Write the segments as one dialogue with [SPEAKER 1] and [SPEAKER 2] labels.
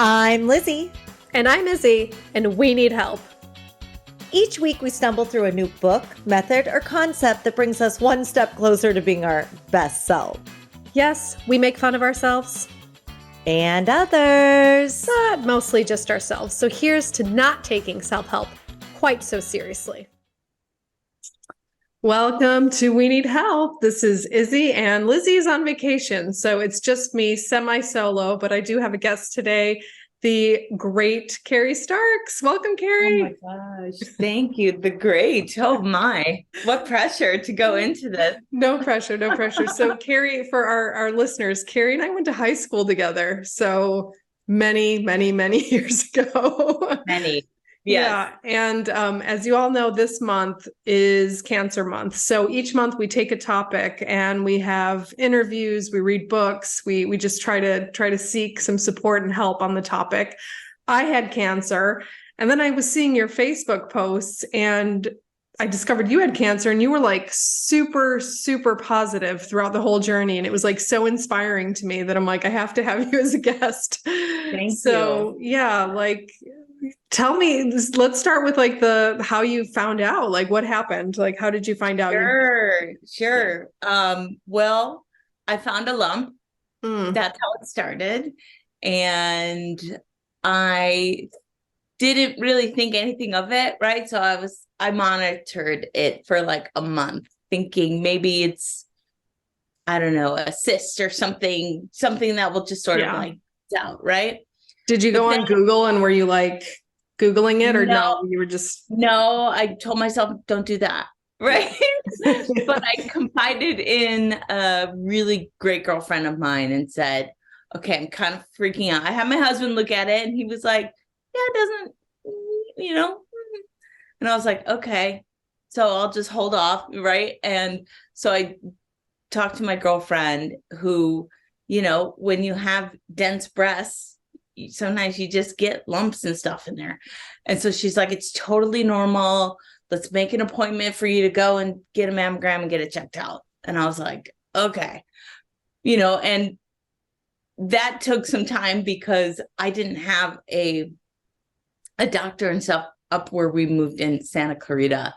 [SPEAKER 1] I'm Lizzy.
[SPEAKER 2] And I'm Izzy, and we need help.
[SPEAKER 1] Each week we stumble through a new book, method, or concept that brings us one step closer to being our best self.
[SPEAKER 2] Yes, we make fun of ourselves.
[SPEAKER 1] And others.
[SPEAKER 2] But mostly just ourselves. So here's to not taking self-help quite so seriously. Welcome to We Need Help. This is Izzy, and Lizzy is on vacation, so it's just me, semi-solo, but I do have a guest today, the great Carrie Starks. Welcome, Carrie.
[SPEAKER 3] Oh my gosh. Thank you. The great. Oh my. What pressure to go into this.
[SPEAKER 2] No pressure, no pressure. So Carrie, for our listeners, Carrie and I went to high school together. So many years ago.
[SPEAKER 3] Many.
[SPEAKER 2] Yes. Yeah. And as you all know, this month is Cancer Month. So each month we take a topic and we have interviews, we read books, we just try to seek some support and help on the topic. I had cancer, and then I was seeing your Facebook posts and I discovered you had cancer, and you were like super positive throughout the whole journey. And it was like so inspiring to me that I'm like, I have to have you as a guest.
[SPEAKER 3] Thank you.
[SPEAKER 2] So yeah, like, tell me, let's start with like how you found out, like what happened, like how did you find out?
[SPEAKER 3] Sure. Well, I found a lump. That's how it started. And I didn't really think anything of it, right? So I monitored it for like a month, thinking maybe it's, I don't know, a cyst or something that will just sort of like out, right?
[SPEAKER 2] Did you go on Google, and were you like Googling it, or no, you were just...
[SPEAKER 3] No, I told myself, don't do that. Right. But I confided in a really great girlfriend of mine and said, okay, I'm kind of freaking out. I had my husband look at it and he was like, yeah, it doesn't, and I was like, okay, so I'll just hold off. Right. And so I talked to my girlfriend who, when you have dense breasts, sometimes you just get lumps and stuff in there. And so she's like, it's totally normal. Let's make an appointment for you to go and get a mammogram and get it checked out. And I was like, okay, and that took some time because I didn't have a doctor and stuff up where we moved in Santa Clarita.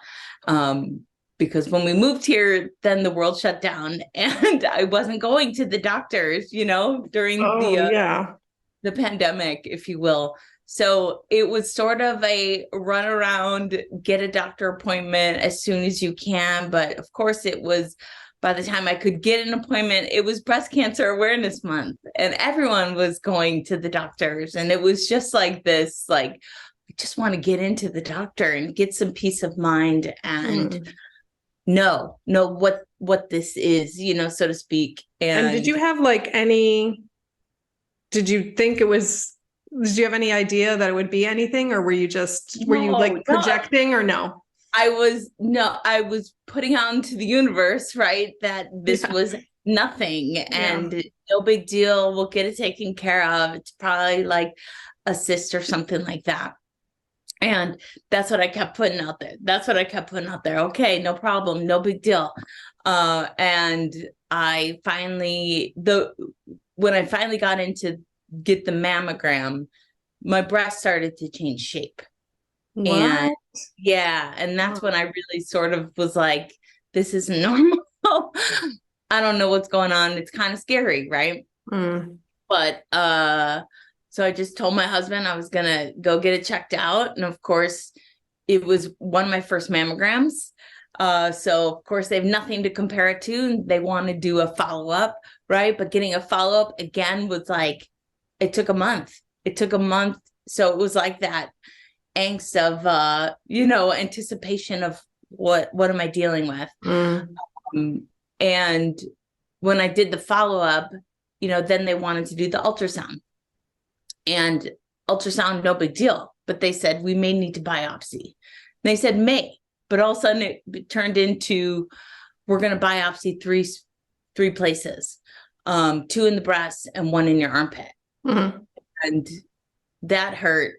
[SPEAKER 3] Because when we moved here, then the world shut down and I wasn't going to the doctors, during the pandemic, if you will. So it was sort of a run around, get a doctor appointment as soon as you can. But of course, it was, by the time I could get an appointment, it was Breast Cancer Awareness Month and everyone was going to the doctors. And it was just like this, like, I just want to get into the doctor and get some peace of mind and know what this is, so to speak.
[SPEAKER 2] And did you have like did you have any idea that it would be anything, or were you like projecting, or no?
[SPEAKER 3] I was putting out into the universe, right, that this was nothing and no big deal. We'll get it taken care of. It's probably like a cyst or something like that. And that's what I kept putting out there. Okay, no problem, no big deal. And when I finally got into get the mammogram, my breast started to change shape. What? And that's when I really sort of was like, this isn't normal. I don't know what's going on. It's kind of scary, right? But so I just told my husband I was gonna go get it checked out, and of course it was one of my first mammograms. So of course they have nothing to compare it to, and they want to do a follow-up, right? But getting a follow-up again was like, it took a month. So it was like that angst of, anticipation of what am I dealing with? And when I did the follow-up, then they wanted to do the ultrasound, and ultrasound, no big deal. But they said, we may need to biopsy. And they said, may, but all of a sudden it turned into, we're going to biopsy three places, 2 in the breast and 1 in your armpit. And that hurt.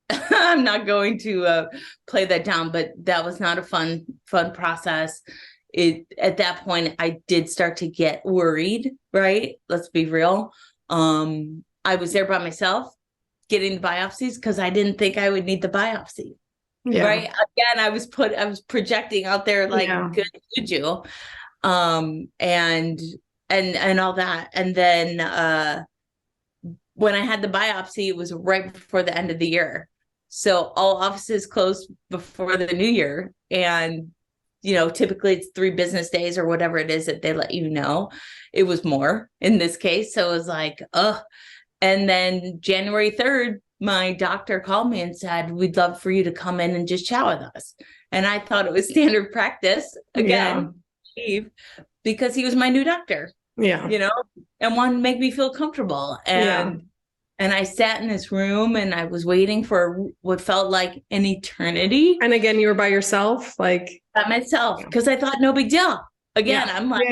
[SPEAKER 3] I'm not going to play that down, but that was not a fun process. At that point, I did start to get worried, right? Let's be real. I was there by myself. getting the biopsies because I didn't think I would need the biopsy.
[SPEAKER 2] Yeah.
[SPEAKER 3] Right. Again, I was projecting out there like good juju. And all that. And then when I had the biopsy, it was right before the end of the year. So all offices closed before the new year. And, typically it's 3 business days or whatever it is that they let you know. It was more in this case. So it was like, ugh. And then January 3rd, my doctor called me and said, we'd love for you to come in and just chat with us. And I thought it was standard practice again, because he was my new doctor.
[SPEAKER 2] Yeah.
[SPEAKER 3] And wanted to make me feel comfortable. And I sat in this room and I was waiting for what felt like an eternity.
[SPEAKER 2] And again, you were by yourself, like
[SPEAKER 3] by myself, because I thought no big deal. Again, I'm like,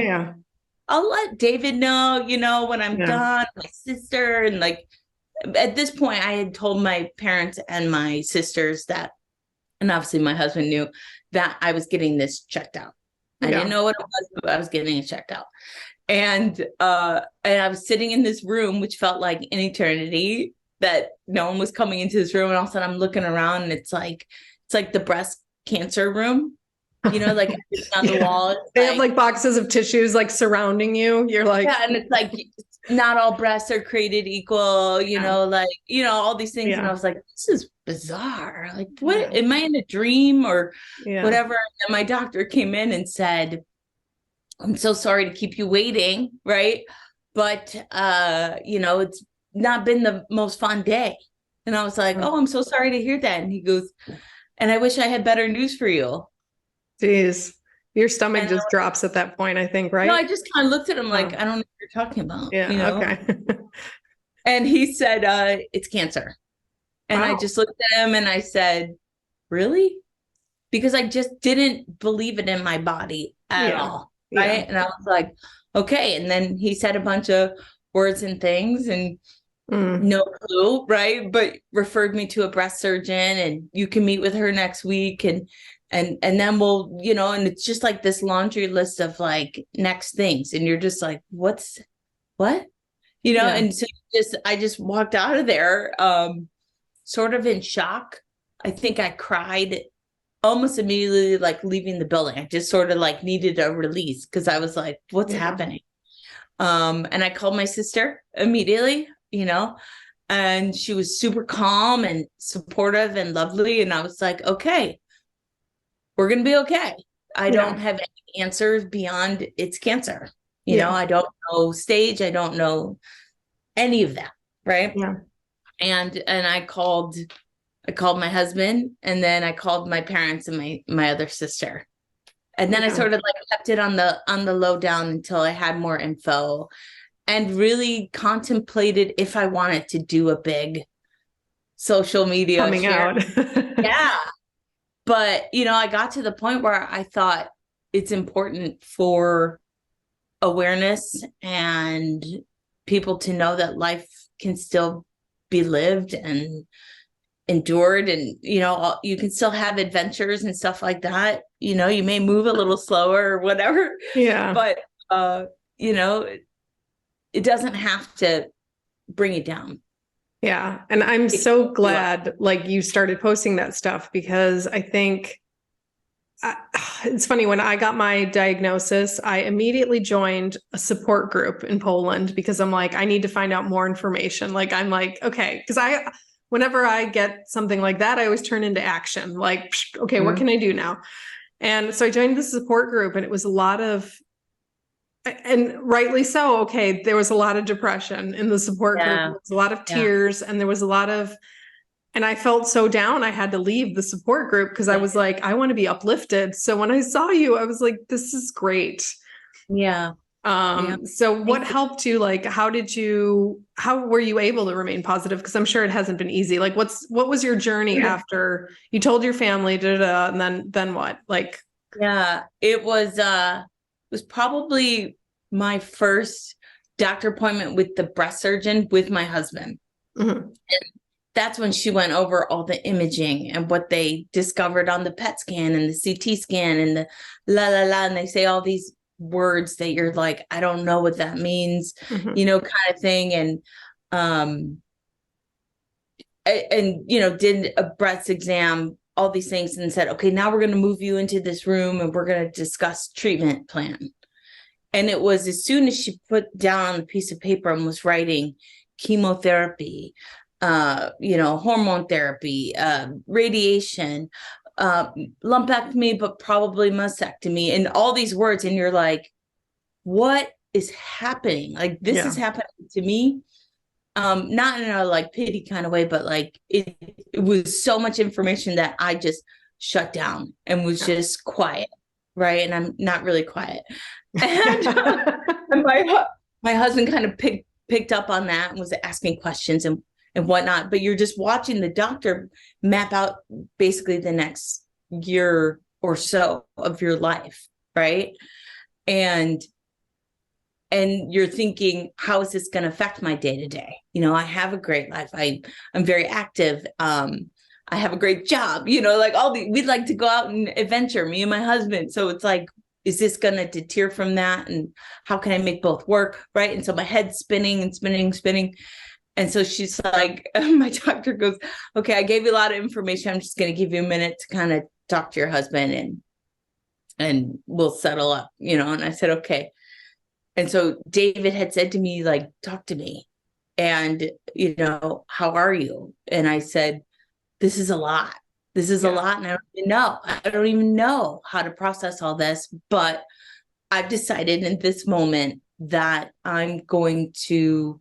[SPEAKER 3] I'll let David know, when I'm done, my sister. And like, at this point, I had told my parents and my sisters that, and obviously my husband knew that I was getting this checked out. I didn't know what it was, but I was getting it checked out. And I was sitting in this room, which felt like an eternity, that no one was coming into this room. And all of a sudden I'm looking around and it's like the breast cancer room, like on the wall.
[SPEAKER 2] They have like boxes of tissues like surrounding you. You're like,
[SPEAKER 3] and it's like, not all breasts are created equal, all these things. And I was like, this is bizarre. Like, what am I in a dream or whatever? And my doctor came in and said, I'm so sorry to keep you waiting. Right. But, it's not been the most fun day. And I was like, oh, I'm so sorry to hear that. And he goes, and I wish I had better news for you.
[SPEAKER 2] Jeez. Your stomach just drops at that point, I think, right?
[SPEAKER 3] No, I just kind of looked at him like, I don't know what you're talking about.
[SPEAKER 2] Yeah. Okay.
[SPEAKER 3] And he said, it's cancer. And I just looked at him and I said, really? Because I just didn't believe it in my body at all. Right. And I was like, okay. And then he said a bunch of words and things and no clue. Right. But referred me to a breast surgeon and you can meet with her next week. And then we'll, and it's just like this laundry list of like next things. And you're just like, what? And so I just walked out of there, sort of in shock. I think I cried almost immediately, like leaving the building. I just sort of like needed a release because I was like, what's happening? And I called my sister immediately, and she was super calm and supportive and lovely. And I was like, okay, we're going to be okay. I don't have any answers beyond it's cancer. I don't know stage. I don't know any of that. Right.
[SPEAKER 2] Yeah.
[SPEAKER 3] And I called my husband and then I called my parents and my other sister. And then I sort of like kept it on the low down until I had more info and really contemplated if I wanted to do a big social media
[SPEAKER 2] coming out.
[SPEAKER 3] But, I got to the point where I thought it's important for awareness and people to know that life can still be lived and endured. And, you can still have adventures and stuff like that. You may move a little slower or whatever.
[SPEAKER 2] Yeah.
[SPEAKER 3] But, it doesn't have to bring it down.
[SPEAKER 2] Yeah. And I'm so glad like you started posting that stuff because I think it's funny, when I got my diagnosis, I immediately joined a support group in Poland because I'm like, I need to find out more information. Like, I'm like, okay. Cause whenever I get something like that, I always turn into action. Like, okay, what can I do now? And so I joined the support group and it was a lot of, and rightly so. Okay. There was a lot of depression in the support group. There was a lot of tears and there was a lot of, and I felt so down. I had to leave the support group because I was like, I want to be uplifted. So when I saw you, I was like, this is great.
[SPEAKER 3] Yeah.
[SPEAKER 2] So what helped you? Like, how were you able to remain positive? Because I'm sure it hasn't been easy. Like, what was your journey after you told your family, and then what? Like,
[SPEAKER 3] it was probably my first doctor appointment with the breast surgeon with my husband. And that's when she went over all the imaging and what they discovered on the PET scan and the CT scan and the and they say all these words that you're like, I don't know what that means, kind of thing. And and, you know, did a breast exam, all these things, and said, okay, now we're going to move you into this room and we're going to discuss treatment plan. And it was as soon as she put down on a piece of paper and was writing chemotherapy, you know, hormone therapy, radiation, lumpectomy, but probably mastectomy, and all these words. And you're like, what is happening? Like, this is happening to me. Not in a like pity kind of way, but like it was so much information that I just shut down and was just quiet. Right. And I'm not really quiet. And, and my husband kind of picked up on that and was asking questions and whatnot. But you're just watching the doctor map out basically the next year or so of your life. Right. And you're thinking, how is this going to affect my day to day? You know, I have a great life. I'm very active. I have a great job, you know, like we'd like to go out and adventure, me and my husband. So it's like, is this going to deter from that? And how can I make both work? Right. And so my head's spinning and spinning and spinning. And so she's like, my doctor goes, okay, I gave you a lot of information. I'm just going to give you a minute to kind of talk to your husband and we'll settle up, you know? And I said, okay. And so David had said to me, like, talk to me. And, you know, how are you? And I said, this is a lot. This is a lot. And I don't even know how to process all this. But I've decided in this moment that I'm going to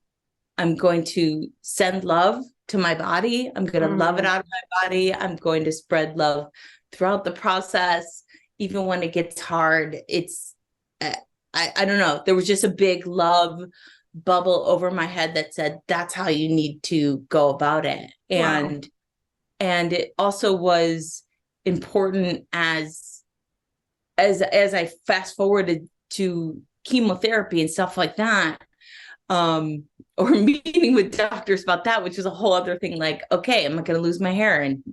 [SPEAKER 3] send love to my body. I'm going to love it out of my body. I'm going to spread love throughout the process. Even when it gets hard, it's, I don't know. There was just a big love bubble over my head that said, that's how you need to go about it. And it also was important as I fast forwarded to chemotherapy and stuff like that, or meeting with doctors about that, which is a whole other thing. Like, okay, am I going to lose my hair? And,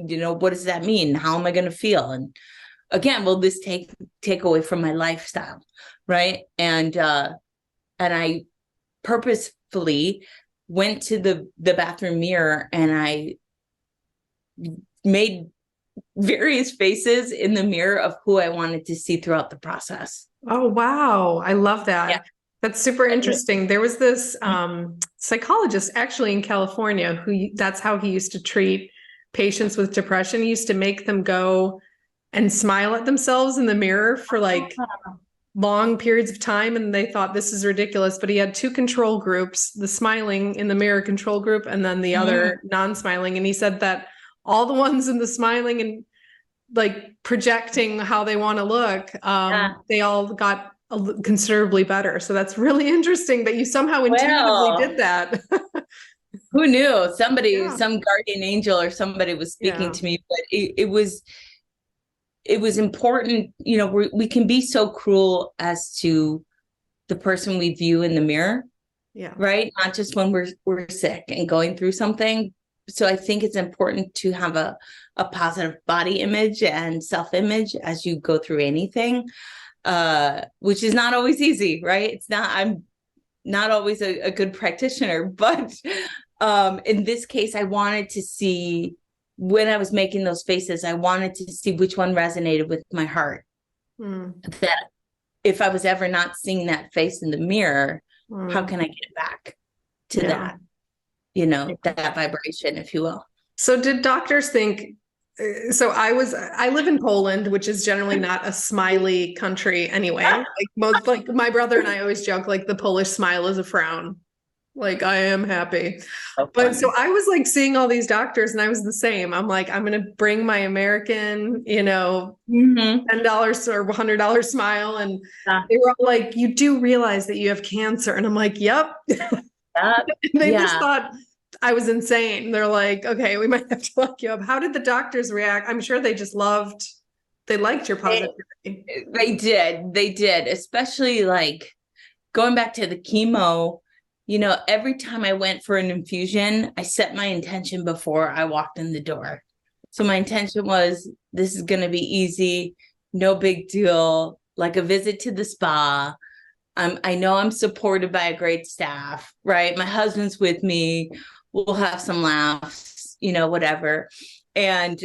[SPEAKER 3] you know, what does that mean? How am I going to feel? And again, will this take away from my lifestyle? Right. And I purposefully went to the bathroom mirror and I made various faces in the mirror of who I wanted to see throughout the process.
[SPEAKER 2] Oh, wow. I love that. Yeah. That's super interesting. There was this psychologist actually in California that's how he used to treat patients with depression. He used to make them go and smile at themselves in the mirror for like long periods of time. And they thought this is ridiculous, but he had two control groups, the smiling in the mirror control group, and then the other non-smiling. And he said that all the ones in the smiling and like projecting how they want to look, they all got considerably better. So that's really interesting that you somehow intuitively did that.
[SPEAKER 3] Who knew? Somebody, some guardian angel or somebody was speaking to me, but it was important. You know, we can be so cruel as to the person we view in the mirror. Yeah. Right. Not just when we're sick and going through something. So I think it's important to have a positive body image and self-image as you go through anything, which is not always easy, right? I'm not always a good practitioner, but in this case, I wanted to see, when I was making those faces, I wanted to see which one resonated with my heart. That if I was ever not seeing that face in the mirror, how can I get back to that? You know, that vibration, if you will.
[SPEAKER 2] So did doctors think, I live in Poland, which is generally not a smiley country anyway. Like my brother and I always joke, like the Polish smile is a frown. Like, I am happy. But so I was like seeing all these doctors and I was the same. I'm like, I'm going to bring my American, you know, $10 or $100 smile. And they were all like, you do realize that you have cancer. And I'm like, yep. They just thought I was insane. They're like, okay, we might have to look you up. How did the doctors react? I'm sure they just liked your positivity.
[SPEAKER 3] They did, especially like going back to the chemo. You know, every time I went for an infusion, I set my intention before I walked in the door. So my intention was, this is going to be easy, no big deal, like a visit to the spa. I know I'm supported by a great staff, right? My husband's with me. we'll have some laughs, whatever. And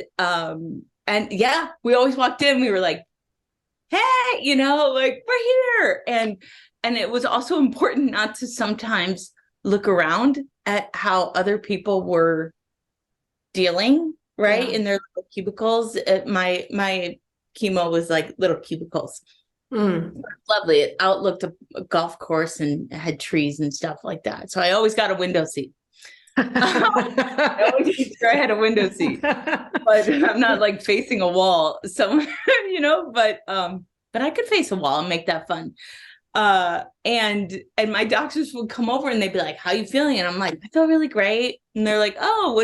[SPEAKER 3] yeah, we always walked in, we were like, hey, like, we're here. And it was also important not to sometimes look around at how other people were dealing, right? In their little cubicles. My chemo was like little cubicles. Lovely. It outlooked a golf course and had trees and stuff like that. So I always got a window seat. I always made sure I had a window seat, but I'm not like facing a wall somewhere, but I could face a wall and make that fun. And my doctors would come over and they'd be like, how are you feeling? And I'm like, I feel really great. And they're like, oh,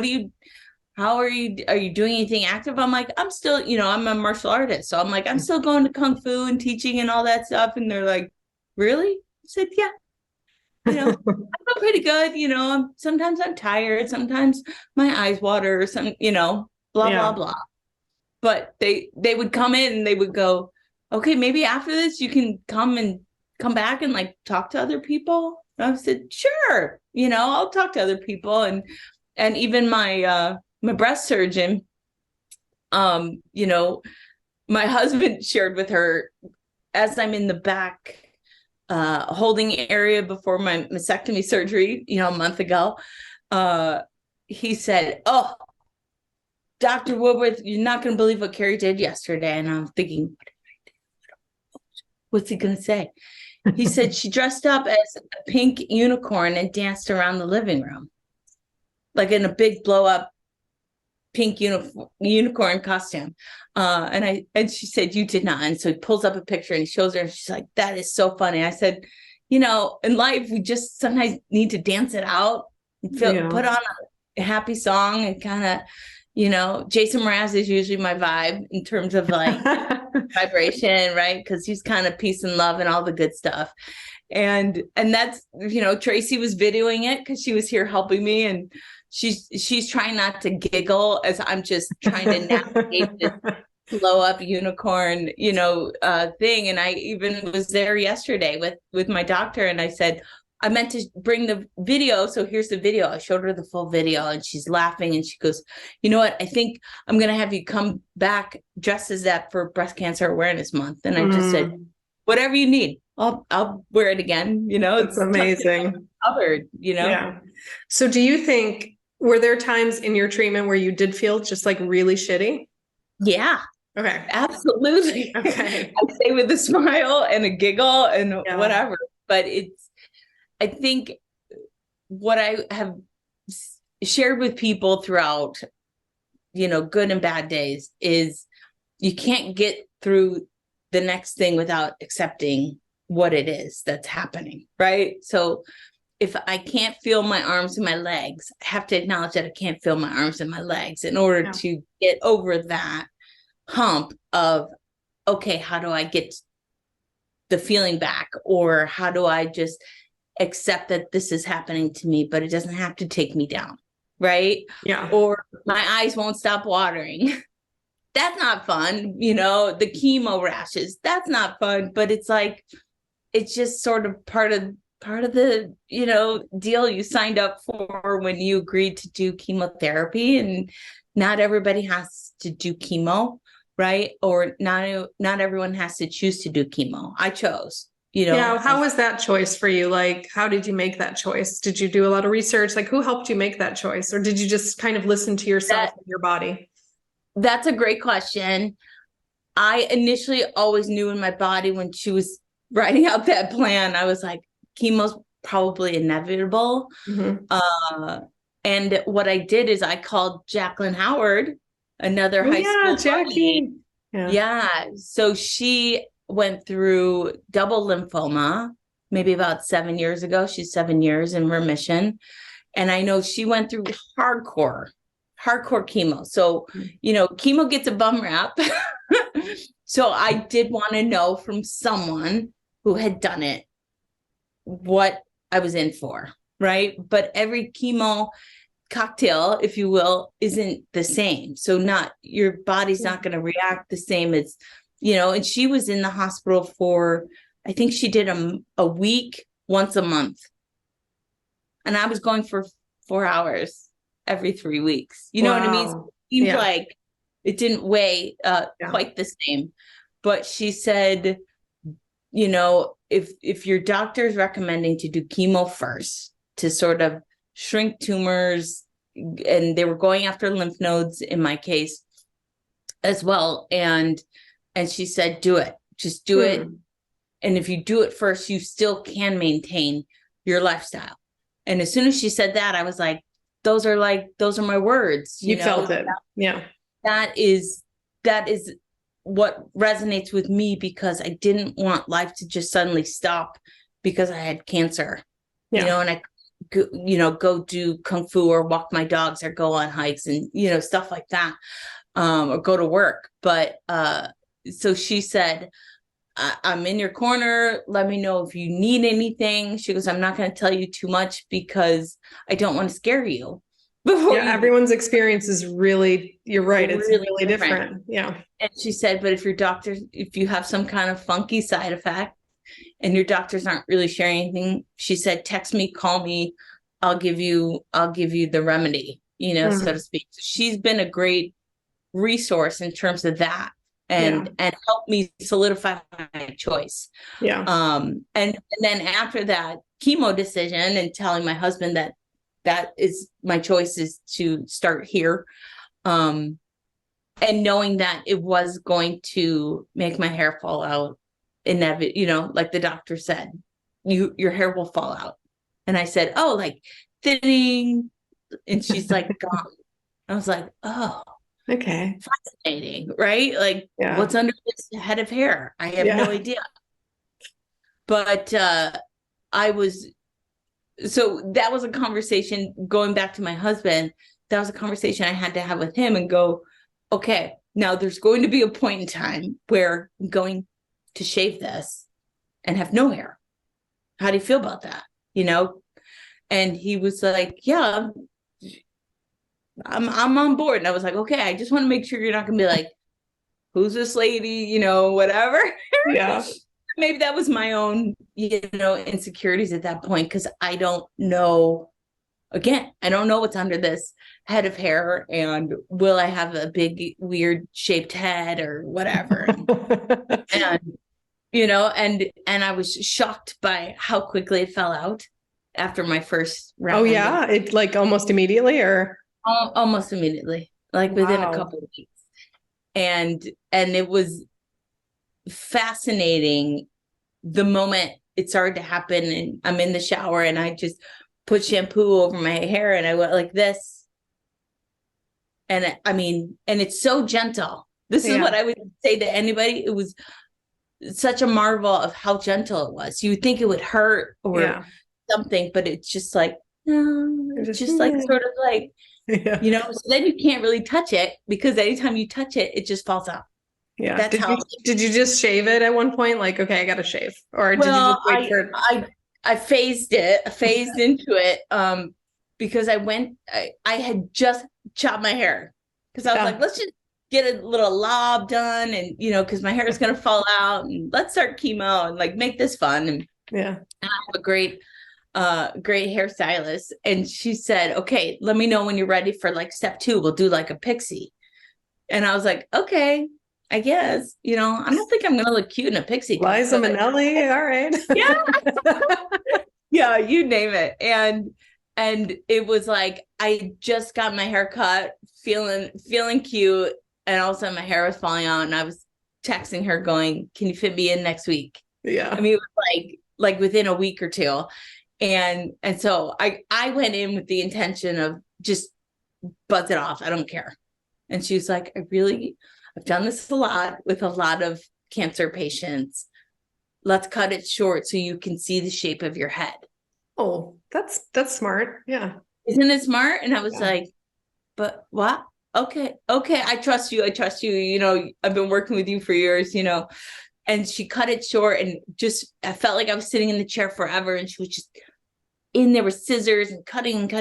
[SPEAKER 3] how are you doing anything active? I'm like, I'm still, I'm a martial artist. So I'm like, I'm still going to Kung Fu and teaching and all that stuff. And they're like, really? I said, yeah. I feel pretty good. Sometimes I'm tired. Sometimes my eyes water or some, blah, blah, blah. But they would come in and they would go, okay, maybe after this you can come back and like talk to other people. And I said, sure. I'll talk to other people. And even my breast surgeon, my husband shared with her as I'm in the back holding area before my mastectomy surgery, a month ago, he said, oh, Dr. Woodworth, you're not going to believe what Carrie did yesterday. And I'm thinking, what did I do? What's he going to say? He said she dressed up as a pink unicorn and danced around the living room, like in a big blow up pink unicorn costume. And she said, you did not. And so he pulls up a picture and he shows her and she's like, that is so funny. I said, in life, we just sometimes need to dance it out and put on a happy song and kind of, Jason Mraz is usually my vibe in terms of like vibration, right? Because he's kind of peace and love and all the good stuff. And that's, Tracy was videoing it because she was here helping me, and she's trying not to giggle as I'm just trying to navigate this blow up unicorn, thing. And I even was there yesterday with my doctor, and I said, I meant to bring the video. So here's the video. I showed her the full video and she's laughing and she goes, you know what? I think I'm going to have you come back dressed as that for Breast Cancer Awareness Month. And I just said, whatever you need, I'll wear it again.
[SPEAKER 2] It's amazing.
[SPEAKER 3] Covered,
[SPEAKER 2] Yeah. So do you think, were there times in your treatment where you did feel just like really shitty?
[SPEAKER 3] Yeah.
[SPEAKER 2] Okay.
[SPEAKER 3] Absolutely.
[SPEAKER 2] Okay.
[SPEAKER 3] I say with a smile and a giggle and whatever, but I think what I have shared with people throughout, good and bad days is you can't get through the next thing without accepting what it is that's happening, right? So if I can't feel my arms and my legs, I have to acknowledge that I can't feel my arms and my legs in order to get over that hump of, okay, how do I get the feeling back? Or how do I just accept that this is happening to me, but it doesn't have to take me down, right?
[SPEAKER 2] Yeah.
[SPEAKER 3] Or my eyes won't stop watering. That's not fun. The chemo rashes, that's not fun, but it's like, it's just sort of part of the, deal you signed up for when you agreed to do chemotherapy. And not everybody has to do chemo, right? Or not everyone has to choose to do chemo. I chose.
[SPEAKER 2] Yeah. How was that choice for you? Like, how did you make that choice? Did you do a lot of research? Like, who helped you make that choice? Or did you just kind of listen to yourself and your body?
[SPEAKER 3] That's a great question. I initially always knew in my body when she was writing out that plan, I was like, chemo's probably inevitable. And what I did is I called Jacqueline Howard, another high school
[SPEAKER 2] Jackie.
[SPEAKER 3] Yeah. So she went through double lymphoma maybe about 7 years ago. She's 7 years in remission. And I know she went through hardcore chemo. So, chemo gets a bum rap. So I did want to know from someone who had done it what I was in for, right? But every chemo cocktail, if you will, isn't the same. So your body's not going to react the same as, and she was in the hospital for, I think she did a week once a month. And I was going for 4 hours every 3 weeks. You know what I mean?
[SPEAKER 2] Wow.
[SPEAKER 3] It seemed
[SPEAKER 2] Yeah.
[SPEAKER 3] like it didn't weigh
[SPEAKER 2] Yeah.
[SPEAKER 3] quite the same. But she said, you know, if your doctor is recommending to do chemo first to sort of shrink tumors, and they were going after lymph nodes in my case as well, and she said, do it, just do it. And if you do it first, you still can maintain your lifestyle. And as soon as she said that, I was like, those are my words.
[SPEAKER 2] You
[SPEAKER 3] know?
[SPEAKER 2] felt it. Yeah.
[SPEAKER 3] That is what resonates with me, because I didn't want life to just suddenly stop because I had cancer,
[SPEAKER 2] Yeah.
[SPEAKER 3] you know, and I, you know, go do Kung Fu or walk my dogs or go on hikes and, you know, stuff like that, or go to work. But, so she said, I'm in your corner. Let me know if you need anything. She goes, I'm not going to tell you too much because I don't want to scare you.
[SPEAKER 2] Everyone's experience is really, you're right. It's really different. Yeah.
[SPEAKER 3] And she said, but if you have some kind of funky side effect and your doctors aren't really sharing anything, she said, text me, call me. I'll give you the remedy, you know, so to speak. So she's been a great resource in terms of that. And help me solidify my choice.
[SPEAKER 2] Yeah.
[SPEAKER 3] And then after that chemo decision and telling my husband that is my choice is to start here. And knowing that it was going to make my hair fall out, inevitably, you know, like the doctor said, your hair will fall out. And I said, oh, like thinning. And she's like, gone. I was like, oh.
[SPEAKER 2] Okay.
[SPEAKER 3] Fascinating, right? Like, what's under this head of hair? I have no idea. But so that was a conversation, going back to my husband, that was a conversation I had to have with him and go, okay, now there's going to be a point in time where I'm going to shave this and have no hair. How do you feel about that? You know? And he was like, yeah, I'm on board. And I was like, okay, I just want to make sure you're not going to be like, who's this lady, you know, whatever.
[SPEAKER 2] Yeah.
[SPEAKER 3] Maybe that was my own, you know, insecurities at that point, because I don't know. Again, I don't know what's under this head of hair, and will I have a big, weird shaped head or whatever? And, you know, and I was shocked by how quickly it fell out after my first round.
[SPEAKER 2] Oh, yeah. It like almost immediately, or?
[SPEAKER 3] Almost immediately, like within a couple of weeks. And it was fascinating the moment it started to happen, and I'm in the shower and I just put shampoo over my hair and I went like this. And I mean, and it's so gentle. This is what I would say to anybody. It was such a marvel of how gentle it was. You would think it would hurt or something, but it's just like, no, it's just like sort of like, you know, so then you can't really touch it, because anytime you touch it, it just falls out.
[SPEAKER 2] Yeah. That's did you just shave it at one point? Like, okay, I got to shave, or did you just wait for?
[SPEAKER 3] I phased into it, because I had just chopped my hair, because I was like, let's just get a little lob done, and you know, because my hair is gonna fall out, and let's start chemo and like make this fun. And I have a great hairstylist, and she said, okay, let me know when you're ready for like step 2. We'll do like a pixie. And I was like, okay, I guess, you know, I don't think I'm gonna look cute in a pixie.
[SPEAKER 2] Liza Minnelli, all right.
[SPEAKER 3] Yeah, you name it. And it was like, I just got my hair cut, feeling cute, and all of a sudden my hair was falling out, and I was texting her going, can you fit me in next week?
[SPEAKER 2] Yeah.
[SPEAKER 3] I mean, it was like within a week or two. And so I went in with the intention of just buzz it off. I don't care. And she was like, I've done this a lot with a lot of cancer patients. Let's cut it short so you can see the shape of your head.
[SPEAKER 2] Oh, that's smart. Yeah.
[SPEAKER 3] Isn't it smart? And I was like, but what? Okay. I trust you. You know, I've been working with you for years, you know. And she cut it short, and just, I felt like I was sitting in the chair forever, and she was just in there with scissors and cutting.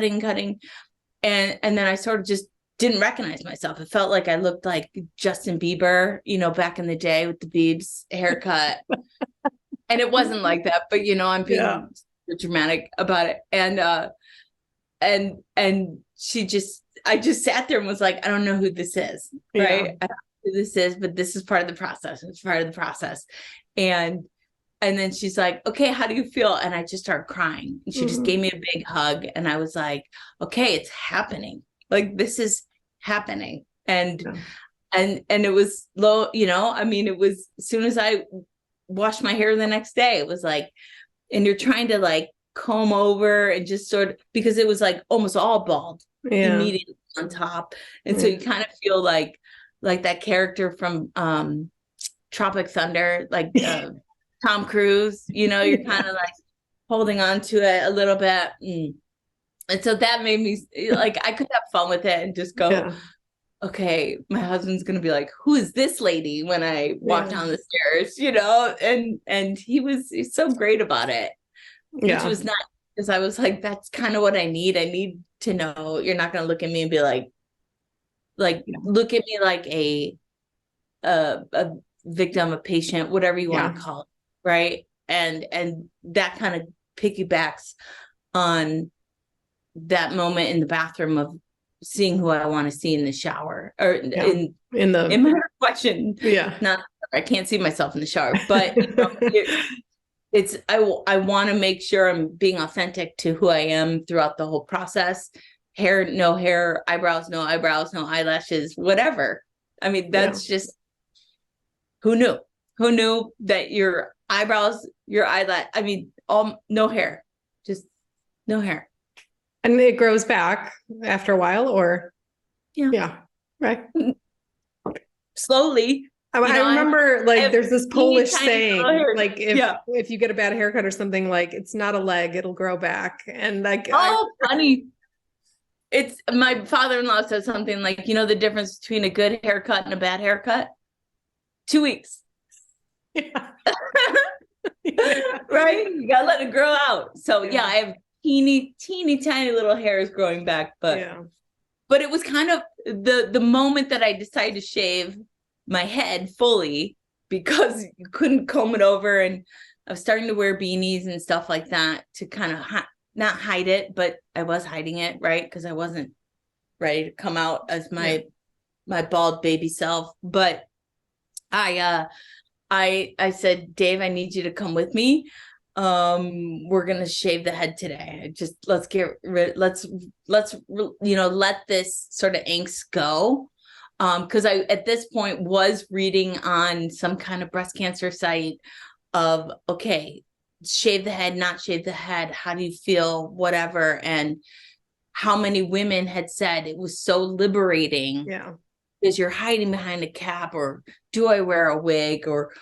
[SPEAKER 3] And then I sort of just didn't recognize myself. It felt like I looked like Justin Bieber, you know, back in the day with the Biebs haircut. And it wasn't like that, but you know, I'm being dramatic about it. And and I just sat there and was like, I don't know who this is, right?
[SPEAKER 2] Yeah.
[SPEAKER 3] I don't know who this is, but this is part of the process. It's part of the process. And then she's like, okay, how do you feel? And I just started crying. And she just gave me a big hug. And I was like, okay, it's happening. Like, this is happening. And it was low, I mean, it was as soon as I washed my hair the next day, it was like, and you're trying to like comb over and just sort of, because it was like almost all bald immediately on top. And so you kind of feel like that character from Tropic Thunder, like Tom Cruise, you're kind of like holding on to it a little bit. And so that made me like, I could have fun with it and just go, okay, my husband's going to be like, who is this lady when I walk down the stairs, and he's so great about it, which was nice, because I was like, that's kind of what I need. I need to know you're not going to look at me and be like, look at me like a victim, a patient, whatever you want to call it. Right. And that kind of piggybacks on that moment in the bathroom of seeing who I want to see in the shower, or in my reflection. Not, I can't see myself in the shower, but I want to make sure I'm being authentic to who I am throughout the whole process. Hair, no hair, eyebrows, no eyelashes, whatever. I mean, that's just, who knew that your eyebrows, your eyelash, I mean, no hair, just no hair.
[SPEAKER 2] And it grows back after a while, or? Yeah. Right.
[SPEAKER 3] Slowly.
[SPEAKER 2] I remember there's this Polish saying, like, if you get a bad haircut or something, like, it's not a leg, it'll grow back. And like,
[SPEAKER 3] funny. It's, my father-in-law said something like, the difference between a good haircut and a bad haircut? 2 weeks. Right? You gotta let it grow out. So I have teeny tiny little hairs growing back, but it was kind of the moment that I decided to shave my head fully, because you couldn't comb it over, and I was starting to wear beanies and stuff like that to kind of not hide it, but I was hiding it, right? Because I wasn't ready to come out as my bald baby self. But I said, Dave, I need you to come with me. We're gonna shave the head today. Just let's let this sort of angst go. Because I at this point was reading on some kind of breast cancer site of, okay, shave the head, not shave the head, how do you feel, whatever, and how many women had said it was so liberating. Because you're hiding behind a cap, or do I wear a wig, or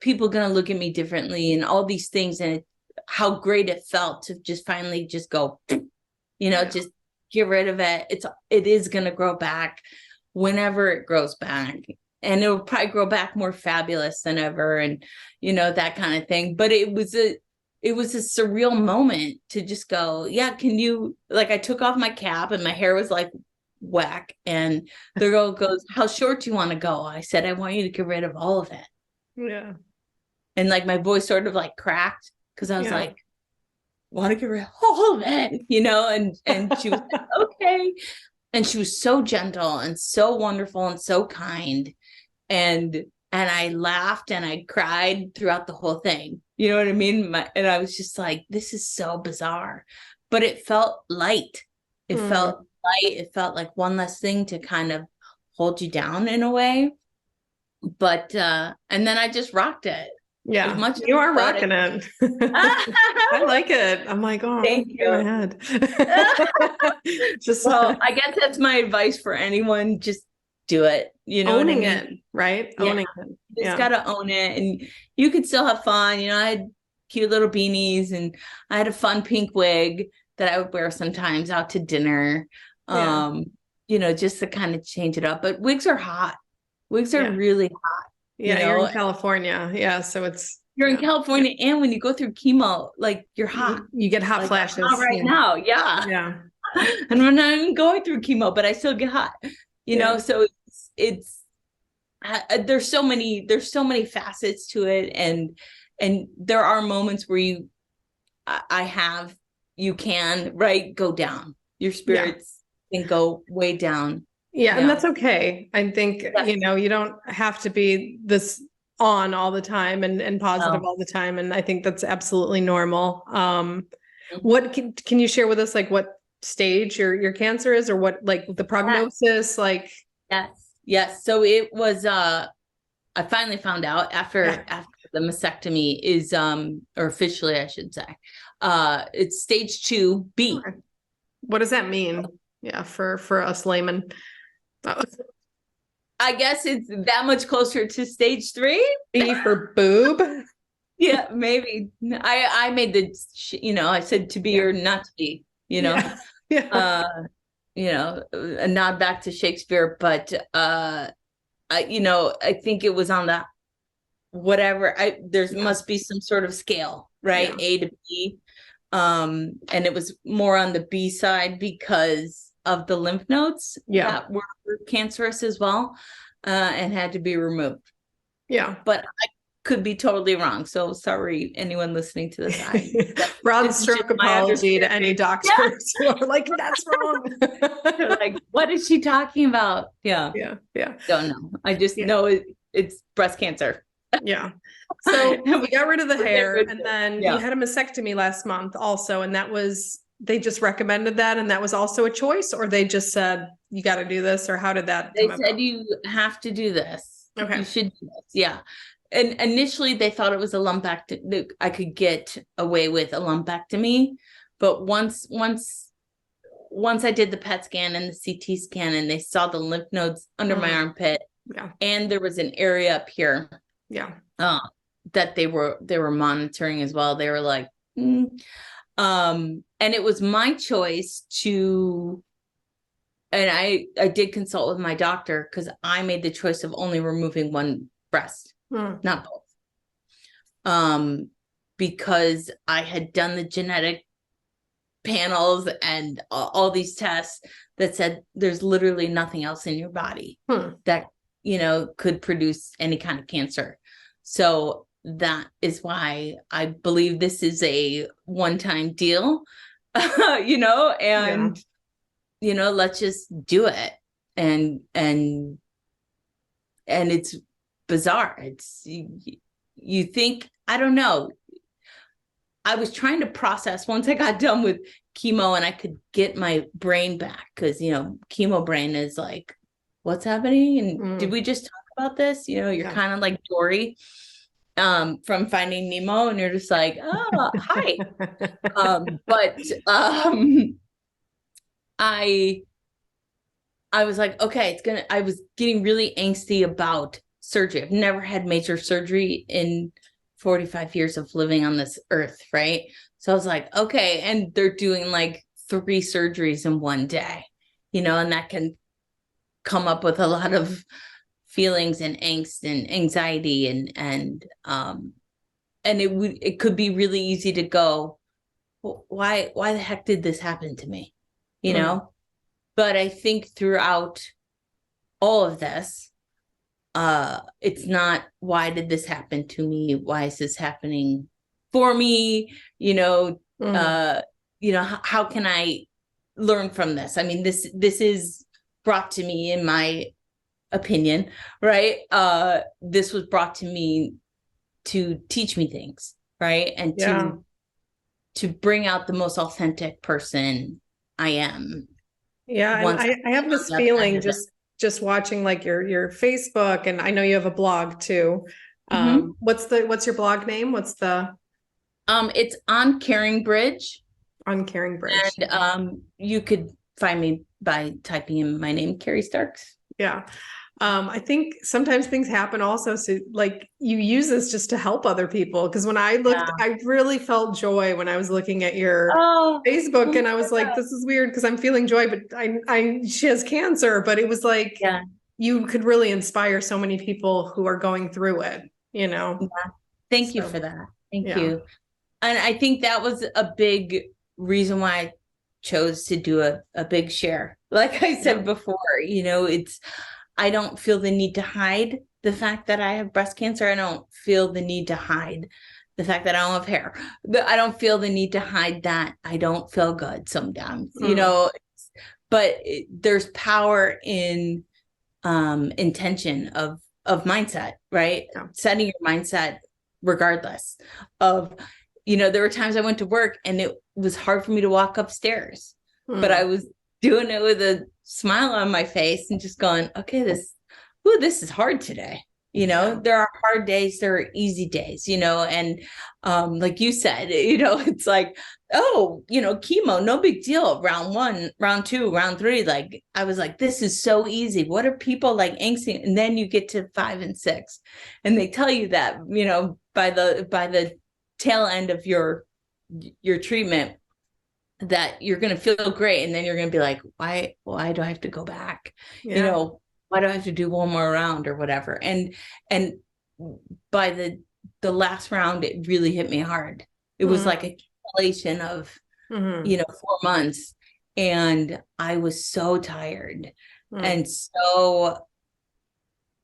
[SPEAKER 3] people going to look at me differently, and all these things. And how great it felt to just finally just go, just get rid of it. It is going to grow back whenever it grows back, and it'll probably grow back more fabulous than ever. And, that kind of thing. But it was a surreal moment to just go, can you, like, I took off my cap and my hair was like whack, and the girl goes, how short do you want to go? I said, I want you to get rid of all of it. And like my voice sort of like cracked, because I was like, want to get rid of all of it, and she was like, okay. And she was so gentle and so wonderful and so kind, and I laughed and I cried throughout the whole thing, you know what I mean? And I was just like, this is so bizarre, but it felt light. It felt light. It felt like one less thing to kind of hold you down in a way. But and then I just rocked it.
[SPEAKER 2] As much you are rocking it. I like it. I'm like, oh,
[SPEAKER 3] thank you.
[SPEAKER 2] My head.
[SPEAKER 3] I guess that's my advice for anyone. Just do it.
[SPEAKER 2] Owning it, right? Owning it.
[SPEAKER 3] You just gotta own it, and you could still have fun. I had cute little beanies, and I had a fun pink wig that I would wear sometimes out to dinner. Just to kind of change it up. But wigs are hot. Wigs are really hot.
[SPEAKER 2] You're in California. So
[SPEAKER 3] you're in California, and when you go through chemo, like, you're hot.
[SPEAKER 2] You get hot flashes.
[SPEAKER 3] Hot right now. And I'm not even going through chemo, but I still get hot. So it's there's so many facets to it, and there are moments where I have you can, right, go down. Your spirits can go way down.
[SPEAKER 2] Yeah, and that's okay. I think, you know, you don't have to be this on all the time and positive all the time. And I think that's absolutely normal. What can you share with us, like what stage your cancer is, or what, like the prognosis, like?
[SPEAKER 3] Yes. So it was, I finally found out after the mastectomy is, or officially I should say, it's stage 2B.
[SPEAKER 2] Okay. What does that mean? Yeah, for us laymen.
[SPEAKER 3] I guess it's that much closer to stage 3.
[SPEAKER 2] B for boob.
[SPEAKER 3] Yeah, maybe. I made the, you know, I said to be or not to be, you know. You know, a nod back to Shakespeare, but you know, I think it was on that whatever. Must be some sort of scale, right? A to B. And it was more on the B side because of the lymph nodes that were cancerous as well, and had to be removed. Yeah. But I could be totally wrong. So sorry, anyone listening to this.
[SPEAKER 2] Broad stroke apology to any doctors who are like, that's wrong.
[SPEAKER 3] They're like, what is she talking about? Yeah. Don't know. I just know it's breast cancer.
[SPEAKER 2] Yeah. So we got rid of the hair, and then you had a mastectomy last month also. And that was, they just recommended that. And that was also a choice, or they just said, you got to do this, or how did that?
[SPEAKER 3] They said, you have to do this. Okay. You should do this. Yeah. And initially they thought it was a lumpectomy. I could get away with a lumpectomy, but once I did the PET scan and the CT scan, and they saw the lymph nodes under my armpit, and there was an area up here, that they were monitoring as well. They were like, and it was my choice to, and I did consult with my doctor, because I made the choice of only removing one breast. Not both. Because I had done the genetic panels and all these tests that said there's literally nothing else in your body that, you know, could produce any kind of cancer. So that is why I believe this is a one-time deal, you know, and, you know, let's just do it. And it's bizarre. It's, you think, I don't know. I was trying to process once I got done with chemo and I could get my brain back, because, you know, chemo brain is like, what's happening? And did we just talk about this? You know, you're kind of like Dory from Finding Nemo, and you're just like, oh, hi. But I was like, okay, I was getting really angsty about surgery. I've never had major surgery in 45 years of living on this earth, right? So I was like, okay, and they're doing like 3 surgeries in one day, you know, and that can come up with a lot of feelings and angst and anxiety, and it could be really easy to go, well, why the heck did this happen to me, you know? But I think throughout all of this, it's not, why did this happen to me? Why is this happening for me? You know, you know, how can I learn from this? I mean, this is brought to me, in my opinion, right? This was brought to me to teach me things, right? And to bring out the most authentic person I am.
[SPEAKER 2] Yeah. And I have this feeling just watching like your Facebook, and I know you have a blog too. What's your blog name? What's the
[SPEAKER 3] it's On Caring Bridge.
[SPEAKER 2] On Caring Bridge.
[SPEAKER 3] And you could find me by typing in my name, Carrie Starks.
[SPEAKER 2] Yeah. I think sometimes things happen also. So like you use this just to help other people. Cause when I looked, I really felt joy when I was looking at your Facebook, and I was like, this is weird, cause I'm feeling joy, but she has cancer, but it was like, you could really inspire so many people who are going through it, you know?
[SPEAKER 3] Yeah. Thank you for that. Thank you. And I think that was a big reason why I chose to do a big share. Like I said before, you know, I don't feel the need to hide the fact that I have breast cancer. I don't feel the need to hide the fact that I don't have hair. I don't feel the need to hide that I don't feel good sometimes, you know, but there's power in intention of mindset, right?
[SPEAKER 2] Yeah.
[SPEAKER 3] Setting your mindset regardless of, you know, there were times I went to work and it was hard for me to walk upstairs, but I was doing it with a smile on my face and just going, okay, this is hard today. You know, there are hard days, there are easy days, you know, and like you said, you know, it's like, oh, you know, chemo, no big deal. Round 1, round 2, round 3. Like, I was like, this is so easy. What are people like angsty? And then you get to 5 and 6 and they tell you that, you know, by the tail end of your treatment, that you're going to feel great. And then you're going to be like, why do I have to go back? You know, why do I have to do one more round or whatever? And by the last round, it really hit me hard. It was like a accumulation of, you know, 4 months. And I was so tired and so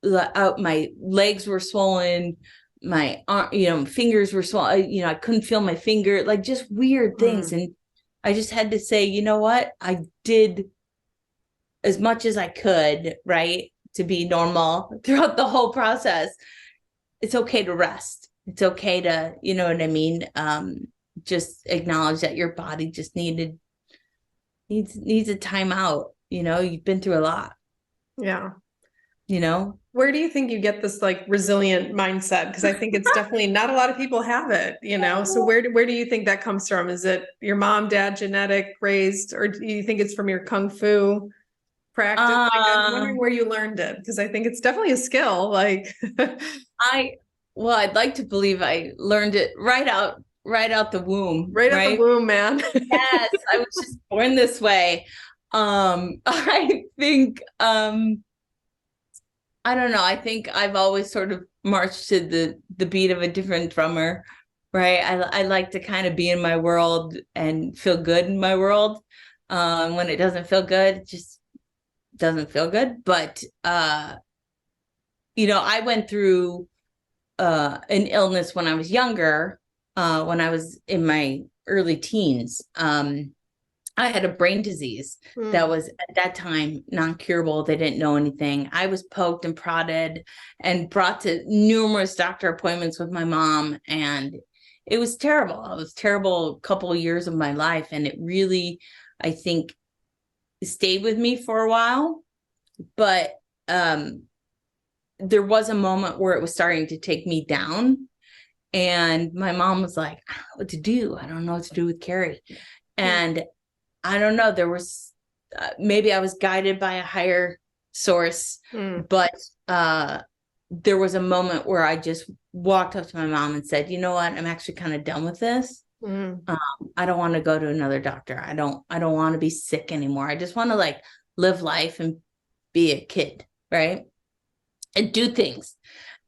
[SPEAKER 3] my legs were swollen. My arm, you know, fingers were swollen. You know, I couldn't feel my finger, like just weird things. And I just had to say, you know what? I did as much as I could, right, to be normal throughout the whole process. It's okay to rest. It's okay to, you know what I mean? Just acknowledge that your body just needs a timeout. You know, you've been through a lot.
[SPEAKER 2] Yeah.
[SPEAKER 3] You know,
[SPEAKER 2] where do you think you get this like resilient mindset? Because I think it's definitely not a lot of people have it, you know. So where do you think that comes from? Is it your mom, dad, genetic, raised, or do you think it's from your kung fu practice? Like, I'm wondering where you learned it, because I think it's definitely a skill. Like,
[SPEAKER 3] I'd like to believe I learned it right out the womb.
[SPEAKER 2] Right out the womb, man.
[SPEAKER 3] Yes, I was just born this way. I think I don't know. I think I've always sort of marched to the beat of a different drummer, right? I like to kind of be in my world and feel good in my world. When it doesn't feel good, it just doesn't feel good. But you know, I went through an illness when I was younger, when I was in my early teens. I had a brain disease that was at that time non-curable. They didn't know anything. I was poked and prodded and brought to numerous doctor appointments with my mom. And it was terrible. It was terrible couple of years of my life. And it really, I think, stayed with me for a while. But there was a moment where it was starting to take me down. And my mom was like, I don't know what to do. I don't know what to do with Carrie. And I don't know, there was, maybe I was guided by a higher source, but there was a moment where I just walked up to my mom and said, you know what, I'm actually kind of done with this. I don't want to go to another doctor. I don't want to be sick anymore. I just want to like live life and be a kid, right? And do things.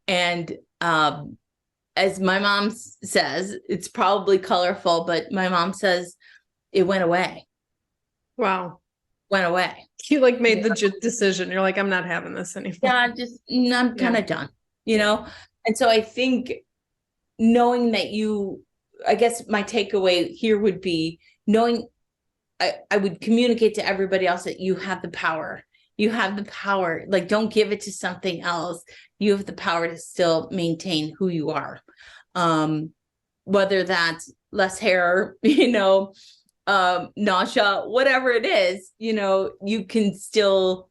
[SPEAKER 3] And as my mom says, it's probably colorful, but my mom says it went away.
[SPEAKER 2] Wow.
[SPEAKER 3] Went away.
[SPEAKER 2] You like made the decision. You're like, I'm not having this anymore.
[SPEAKER 3] Yeah, I'm kind of done, you know? And so I think knowing that I guess my takeaway here would be knowing, I would communicate to everybody else that you have the power. You have the power. Like, don't give it to something else. You have the power to still maintain who you are. Whether that's less hair, you know, nausea, whatever it is, you know, you can still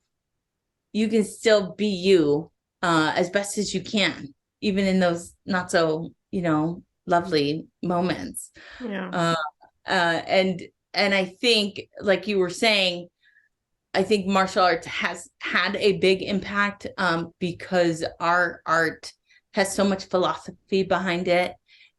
[SPEAKER 3] be you as best as you can, even in those not so, you know, lovely moments.
[SPEAKER 2] Yeah.
[SPEAKER 3] And I think, like you were saying, I think martial arts has had a big impact because our art has so much philosophy behind it.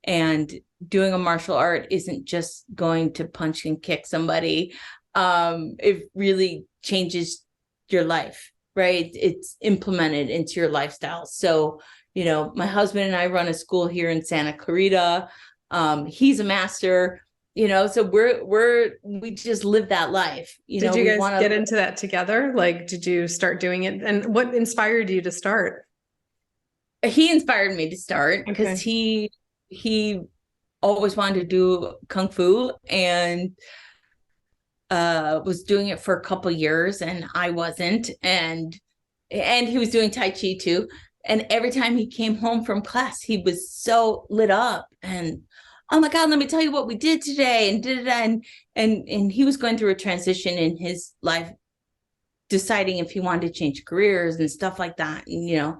[SPEAKER 3] And doing a martial art isn't just going to punch and kick somebody. It really changes your life, right? It's implemented into your lifestyle. So, you know, my husband and I run a school here in Santa Clarita. He's a master, you know, so we just live that life.
[SPEAKER 2] Did you guys get into that together? Like, did you start doing it? And what inspired you to start?
[SPEAKER 3] He inspired me to start because he he always wanted to do kung fu, and was doing it for a couple years, and I wasn't, and he was doing Tai Chi too. And every time he came home from class, he was so lit up, and oh my God, let me tell you what we did today, and he was going through a transition in his life, deciding if he wanted to change careers and stuff like that, and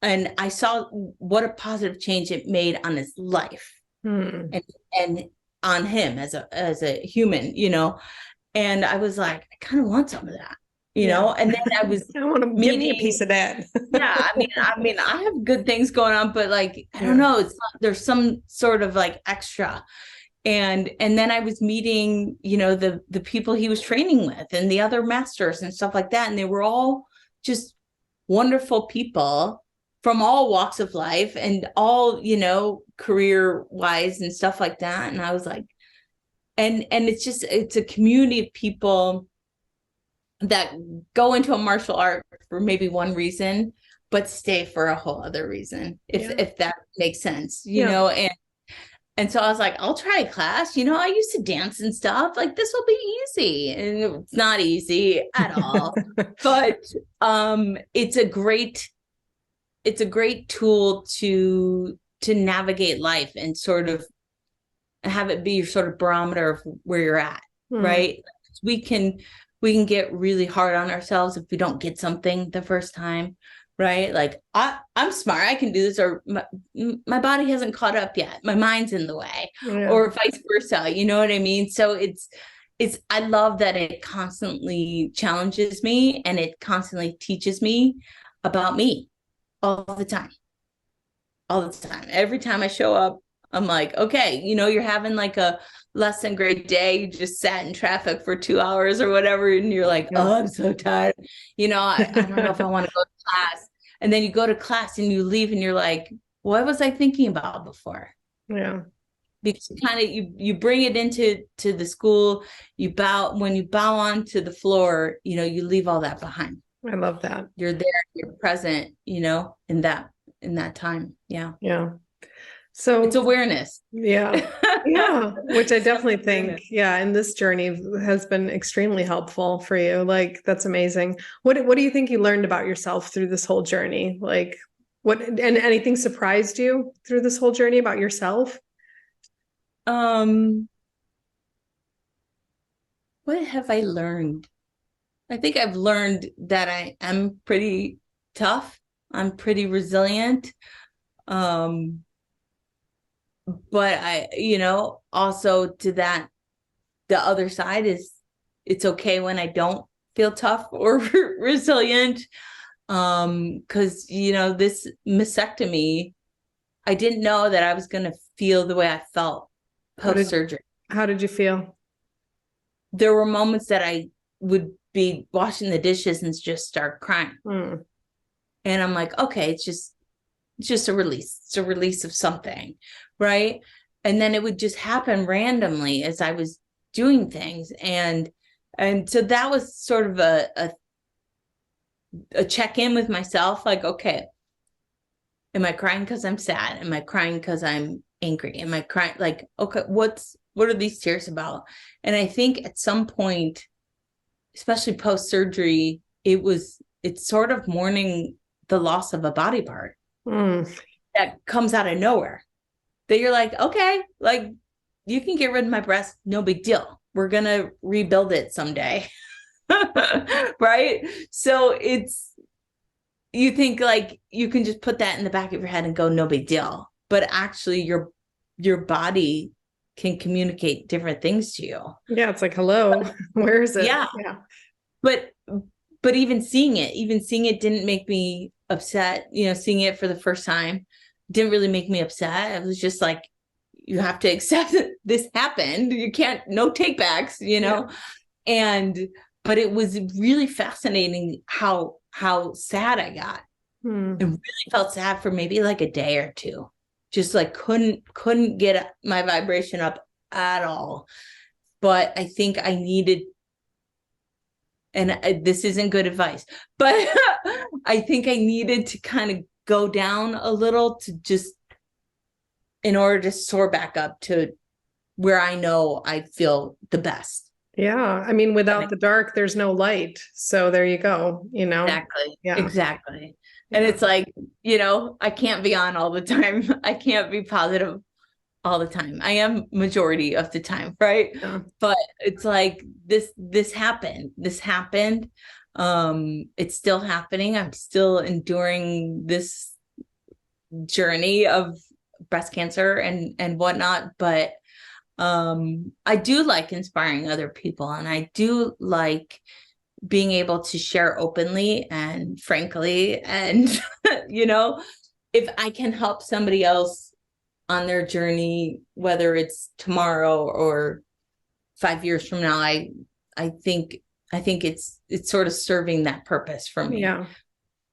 [SPEAKER 3] and I saw what a positive change it made on his life, and on him as a human, and I was like, I kind of want some of that, and then I was
[SPEAKER 2] I want to give me a piece of that.
[SPEAKER 3] yeah, I have good things going on, but like, I don't know, it's not, there's some sort of like extra. And then I was meeting, the people he was training with and the other masters and stuff like that. And they were all just wonderful people from all walks of life and all, career wise and stuff like that. And I was like, and it's a community of people that go into a martial art for maybe one reason, but stay for a whole other reason, if that makes sense, and so I was like, I'll try a class. I used to dance and stuff. Like, this will be easy. And it's not easy at all. But it's a great tool to navigate life and sort of have it be your sort of barometer of where you're at, right? We can get really hard on ourselves if we don't get something the first time. Right? Like, I'm smart, I can do this, or my body hasn't caught up yet. My mind's in the way, or vice versa. You know what I mean? So I love that it constantly challenges me and it constantly teaches me about me all the time. Every time I show up, I'm like, okay, you're having like a less than great day. You just sat in traffic for 2 hours or whatever. And you're like, oh, I'm so tired. I don't know if I want to go to class. And then you go to class and you leave and you're like, what was I thinking about before?
[SPEAKER 2] Yeah.
[SPEAKER 3] Because you bring it into the school, when you bow onto the floor, you leave all that behind.
[SPEAKER 2] I love that.
[SPEAKER 3] You're there, you're present, in that time. Yeah.
[SPEAKER 2] Yeah. So
[SPEAKER 3] it's awareness.
[SPEAKER 2] Yeah. Yeah. Which I definitely think, in this journey has been extremely helpful for you. Like, that's amazing. What do you think you learned about yourself through this whole journey? Like, and anything surprised you through this whole journey about yourself?
[SPEAKER 3] What have I learned? I think I've learned that I am pretty tough. I'm pretty resilient. But I, also to that, the other side is it's okay when I don't feel tough or resilient. Cause this mastectomy, I didn't know that I was going to feel the way I felt post-surgery.
[SPEAKER 2] How did you feel?
[SPEAKER 3] There were moments that I would be washing the dishes and just start crying. And I'm like, okay, it's just a release. It's a release of something. Right. And then it would just happen randomly as I was doing things. And so that was sort of a check-in with myself. Like, okay, am I crying because I'm sad? Am I crying because I'm angry? Am I crying? Like, okay, what are these tears about? And I think at some point, especially post-surgery, it's sort of mourning the loss of a body part that comes out of nowhere. That you're like, okay, like, you can get rid of my breast, no big deal. We're going to rebuild it someday. Right? So you think like you can just put that in the back of your head and go, no big deal. But actually your body can communicate different things to you.
[SPEAKER 2] Yeah. It's like, hello, where is it?
[SPEAKER 3] Yeah. But even seeing it didn't make me upset. Seeing it for the first time didn't really make me upset. It was just like, you have to accept that this happened. You can't, no take backs, but it was really fascinating how sad I got. And really felt sad for maybe like a day or two. Just like couldn't get my vibration up at all. But I think I needed, and this isn't good advice, but I think I needed to kind of go down a little to just in order to soar back up to where I know I feel the best.
[SPEAKER 2] Yeah. I mean, without the dark, there's no light. So there you go, you know?
[SPEAKER 3] Exactly.
[SPEAKER 2] Yeah.
[SPEAKER 3] Exactly. And
[SPEAKER 2] Yeah.
[SPEAKER 3] it's like, you know, I can't be on all the time. I can't be positive all the time. I am majority of the time, right?
[SPEAKER 2] Yeah.
[SPEAKER 3] But it's like this happened. This happened. It's still happening. I'm still enduring this journey of breast cancer and whatnot. But I do like inspiring other people, and I do like being able to share openly and frankly, and you know, if I can help somebody else on their journey, whether it's tomorrow or 5 years from now, I think it's sort of serving that purpose for me.
[SPEAKER 2] Yeah.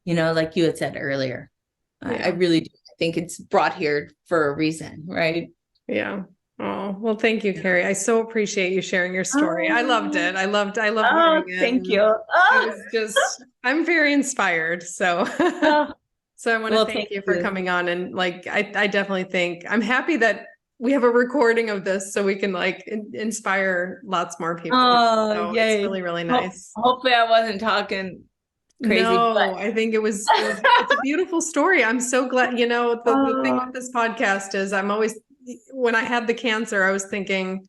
[SPEAKER 3] You know, like you had said earlier,
[SPEAKER 2] Yeah.
[SPEAKER 3] I really do. I think it's brought here for a reason, right?
[SPEAKER 2] Yeah. Oh, well, thank you, Carrie. I so appreciate you sharing your story. I loved it. I loved
[SPEAKER 3] Oh,
[SPEAKER 2] hearing it.
[SPEAKER 3] thank you.
[SPEAKER 2] I was just, I'm very inspired. So, so I want to thank you for coming on. And like, I definitely think I'm happy that we have a recording of this so we can like inspire lots more people.
[SPEAKER 3] Oh,
[SPEAKER 2] so
[SPEAKER 3] yay.
[SPEAKER 2] It's really, really nice.
[SPEAKER 3] Hopefully I wasn't talking crazy.
[SPEAKER 2] No,
[SPEAKER 3] but
[SPEAKER 2] I think it's a beautiful story. I'm so glad, you know, the thing with this podcast is I'm always, when I had the cancer, I was thinking,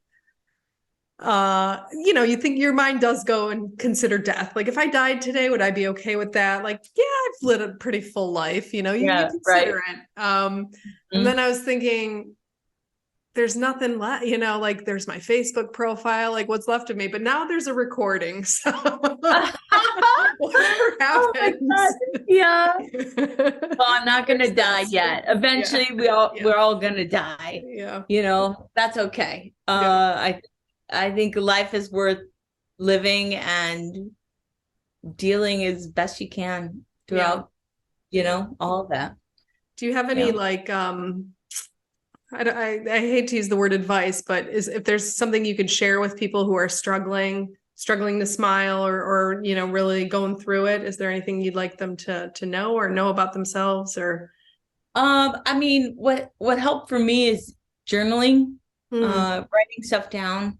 [SPEAKER 2] you know, you think your mind does go and consider death. Like if I died today, would I be okay with that? Like, yeah, I've lived a pretty full life, you know, you consider it. And then I was thinking, there's nothing left, you know, like there's my Facebook profile, like what's left of me, but now there's a recording. So whatever happens.
[SPEAKER 3] Yeah. Well, I'm not going to die yet. Eventually we're all going to die.
[SPEAKER 2] Yeah.
[SPEAKER 3] You know, that's okay. I think life is worth living and dealing as best you can throughout, you know, all of that.
[SPEAKER 2] Do you have any like, I hate to use the word advice, but if there's something you could share with people who are struggling to smile or, you know, really going through it, is there anything you'd like them to know or know about themselves or?
[SPEAKER 3] I mean, what helped for me is journaling, writing stuff down.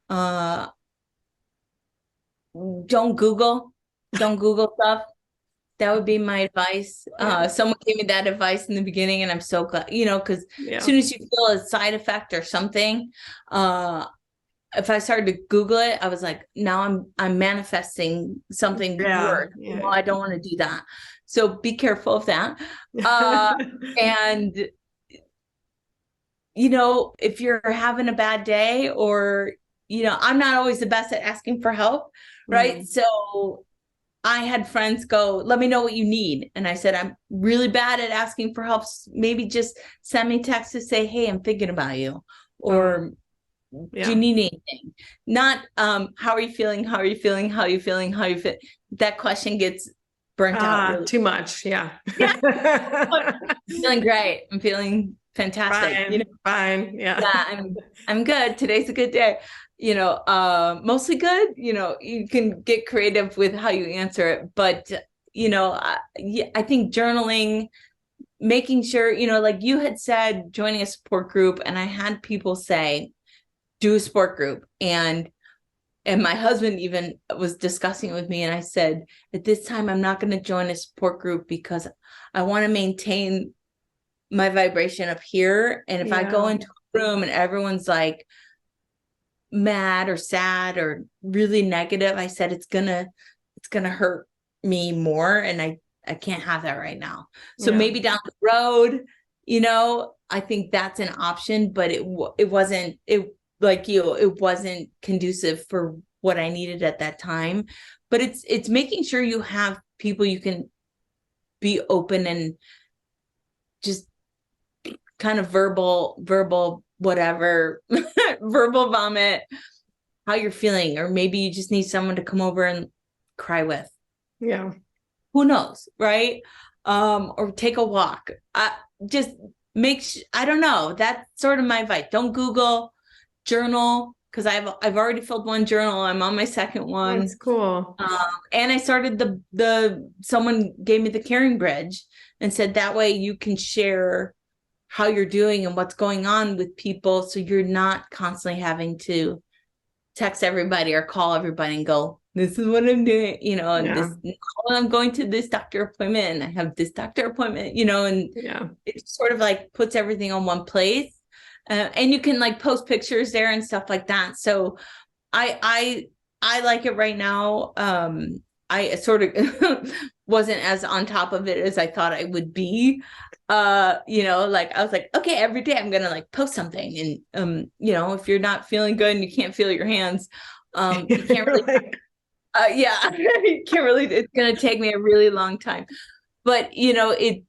[SPEAKER 3] Don't Google stuff. That would be my advice. Someone gave me that advice in the beginning, and I'm so glad, you know, because as soon as you feel a side effect or something, if I started to Google it, I was like, now I'm manifesting something weird. Well, I don't want to do that. So be careful of that. And you know, if you're having a bad day or, you know, I'm not always the best at asking for help, right? So I had friends go, let me know what you need. And I said, I'm really bad at asking for help. Maybe just send me text to say, hey, I'm thinking about you. Or do you need anything? Not, how are you feeling? How are you feeling? How are you feeling? How are you feel? That question gets burnt out. Really.
[SPEAKER 2] Too much. Yeah.
[SPEAKER 3] I'm feeling great. I'm feeling fantastic.
[SPEAKER 2] Fine,
[SPEAKER 3] you know,
[SPEAKER 2] fine. Yeah.
[SPEAKER 3] I'm good. Today's a good day. You know, mostly good. You know, you can get creative with how you answer it, but you know, I think journaling, making sure, you know, like you had said, joining a support group, and I had people say, do a support group, and my husband even was discussing it with me, and I said, at this time, I'm not going to join a support group because I want to maintain my vibration up here. And if I go into a room and everyone's like mad or sad or really negative, I said, it's gonna hurt me more. And I can't have that right now. So maybe down the road, you know, I think that's an option, but it wasn't conducive for what I needed at that time. But it's making sure you have people you can be open and just kind of verbal, whatever, verbal vomit, how you're feeling, or maybe you just need someone to come over and cry with.
[SPEAKER 2] Yeah.
[SPEAKER 3] Who knows, right? Or take a walk. Just I don't know. That's sort of my advice. Don't Google, journal, because I've already filled one journal. I'm on my second one.
[SPEAKER 2] That's cool.
[SPEAKER 3] And I started someone gave me the Caring Bridge and said that way you can share how you're doing and what's going on with people. So you're not constantly having to text everybody or call everybody and go, this is what I'm doing, and this, I'm going to this doctor appointment and I have this doctor appointment, and it sort of like puts everything on one place. And you can like post pictures there and stuff like that. So I like it right now. I sort of wasn't as on top of it as I thought I would be. Like I was like, okay, every day I'm gonna like post something, and if you're not feeling good and you can't feel your hands, you can't really. You can't really. It's gonna take me a really long time, but I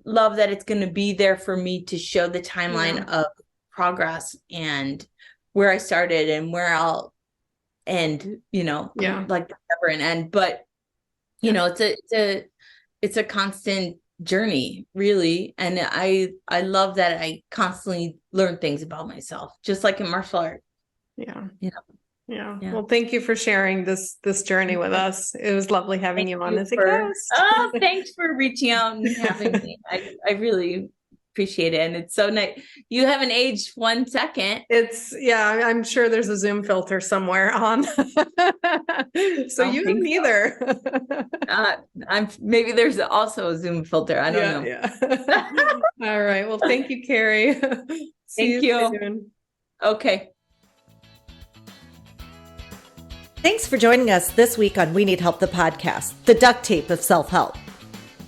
[SPEAKER 3] love that it's gonna be there for me to show the timeline of progress and where I started and where I'll end. Like never an end, but it's a constant journey, really, and I love that I constantly learn things about myself, just like in martial art.
[SPEAKER 2] Yeah. Well, thank you for sharing this journey with us. It was lovely having you on as a guest.
[SPEAKER 3] Oh, thanks for reaching out and having me. I really appreciate it. And it's so nice. You haven't aged 1 second.
[SPEAKER 2] I'm sure there's a Zoom filter somewhere on. So you have neither.
[SPEAKER 3] Maybe there's also a Zoom filter. I don't know.
[SPEAKER 2] Yeah. All right. Well, thank you, Carrie.
[SPEAKER 3] Thank you. Soon. Okay.
[SPEAKER 1] Thanks for joining us this week on We Need Help, the podcast, the duct tape of self-help.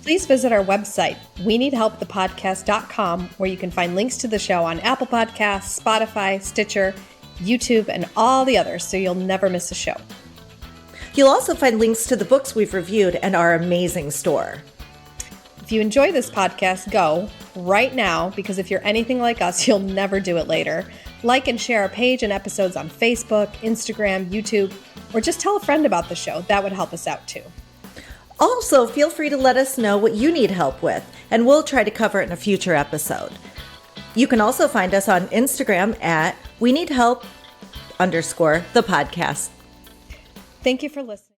[SPEAKER 4] Please visit our website, weneedhelpthepodcast.com, where you can find links to the show on Apple Podcasts, Spotify, Stitcher, YouTube, and all the others, so you'll never miss a show.
[SPEAKER 1] You'll also find links to the books we've reviewed and our amazing store.
[SPEAKER 4] If you enjoy this podcast, go right now, because if you're anything like us, you'll never do it later. Like and share our page and episodes on Facebook, Instagram, YouTube, or just tell a friend about the show. That would help us out too.
[SPEAKER 1] Also, feel free to let us know what you need help with, and we'll try to cover it in a future episode. You can also find us on Instagram at weneedhelp_the podcast.
[SPEAKER 4] Thank you for listening.